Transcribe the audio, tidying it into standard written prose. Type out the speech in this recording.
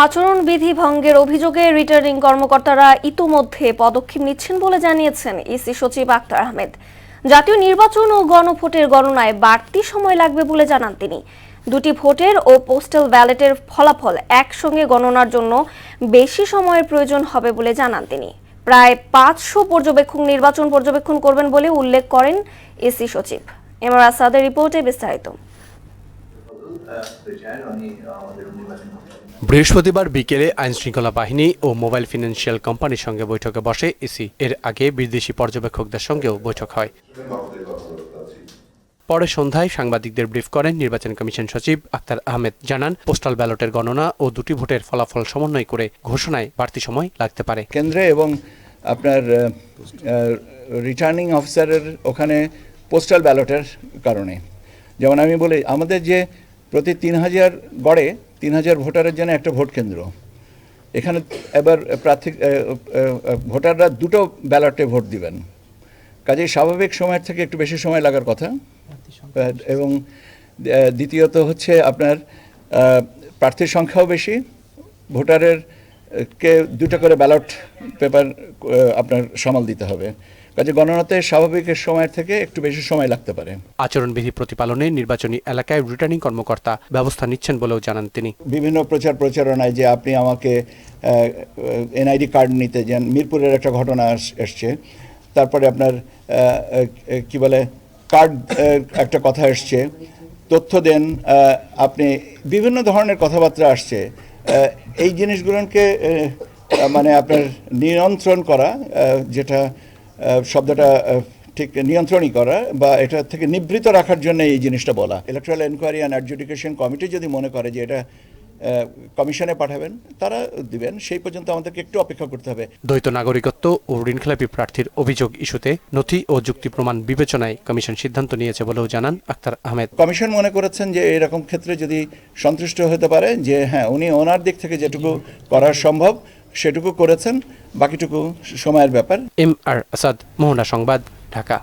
আচরণবিধি ভঙ্গের অভিযোগে রিটার্নিং কর্মকর্তারা ইতোমধ্যে পদক্ষেপ নিচ্ছেন বলে জানিয়েছেন ইসি সচিব আক্তার আহমেদ। জাতীয় নির্বাচন ও গণভোটের গণনায় বাড়তি সময় লাগবে বলে জানান তিনি। দুটি ভোটের ও পোস্টাল ব্যালটের ফলাফল একসঙ্গে গণনার জন্য বেশি সময়ের প্রয়োজন হবে বলে জানান তিনি। প্রায় 500 পর্যবেক্ষক নির্বাচন পর্যবেক্ষণ করবেন বলে উল্লেখ করেন ইসি সচিব। এমআর আসাদের রিপোর্টে বিস্তারিত। বৃহস্পতিবার বিকেলে আইনশৃঙ্খলা বাহিনী ও মোবাইল ফিনান্সিয়াল কোম্পানির সঙ্গে বৈঠকে বসে ইসি। এর আগে বিদেশি পর্যবেক্ষকদের সঙ্গেও বৈঠক হয়। পরে সন্ধ্যায় সাংবাদিকদের ব্রিফ করেন নির্বাচন কমিশন সচিব আক্তার আহমেদ। জানান, পোস্টাল ব্যালটের গণনা ও দুটি ভোটের ফলাফল সমন্বয় করে ঘোষণায় বাড়তি সময় লাগতে পারে। কেন্দ্রে এবং আপনার রিটার্নিং অফিসারের ওখানে পোস্টাল ব্যালটের কারণে, যেমন আমি বলি, আমাদের যে প্রতি 3000 গড়ে 3000 ভোটারের জন্য একটা ভোট কেন্দ্র, এখানে এবার ভোটাররা দুটো ব্যালটে ভোট দিবেন, কাজেই স্বাভাবিক সময়ের থেকে একটু বেশি সময় লাগার কথা। এবং দ্বিতীয়ত হচ্ছে আপনার প্রার্থীর সংখ্যাও বেশি, ভোটারের কে দুটো করে ব্যালট পেপার আপনার সামাল দিতে হবে, কাজে গণনাতে স্বাভাবিকের সময়ের থেকে একটু বেশি সময় লাগতে পারে। আচরণবিধি প্রতিপালনে নির্বাচনী এলাকায় রিটার্নিং কর্মকর্তা ব্যবস্থা নিচ্ছেন বলেও জানান তিনি। বিভিন্ন প্রচারণায় যে আপনি আমাকে এনআইডি কার্ড নিতে যান, মিরপুরের একটা ঘটনা এসছে, তারপরে আপনার কি বলে কার্ড একটা কথা এসছে, তথ্য দেন আপনি, বিভিন্ন ধরনের কথাবার্তা আসছে। এই জিনিসগুলোকে মানে আপনার নিয়ন্ত্রণ করা, যেটা শব্দটা ঠিক নিয়ন্ত্রণই করা বা এটা থেকে নিবৃত রাখার জন্য এই জিনিসটা বলা। Electoral enquiry and adjudication committee যদি মনে করে যে এটা কমিশনে পাঠাবেন, তারা দিবেন, সেই পর্যন্ত আমাদেরকে একটু অপেক্ষা করতে হবে। দ্বৈত নাগরিকত্ব ও ঋণখেলাপি প্রার্থীর অভিযোগ ইস্যুতে নথি ও যুক্তি প্রমাণ বিবেচনায় কমিশন সিদ্ধান্ত নিয়েছে বলেও জানান আক্তার আহমেদ। কমিশন মনে করেছেন যে এরকম ক্ষেত্রে যদি সন্তুষ্ট হতে পারে যে হ্যাঁ, উনি ওনার দিক থেকে যেটুকু করা সম্ভব সেটুকু করেছেন, বাকিটুকু সময়ের ব্যাপার। এমআর আসাদ, মোহনা সংবাদ, ঢাকা।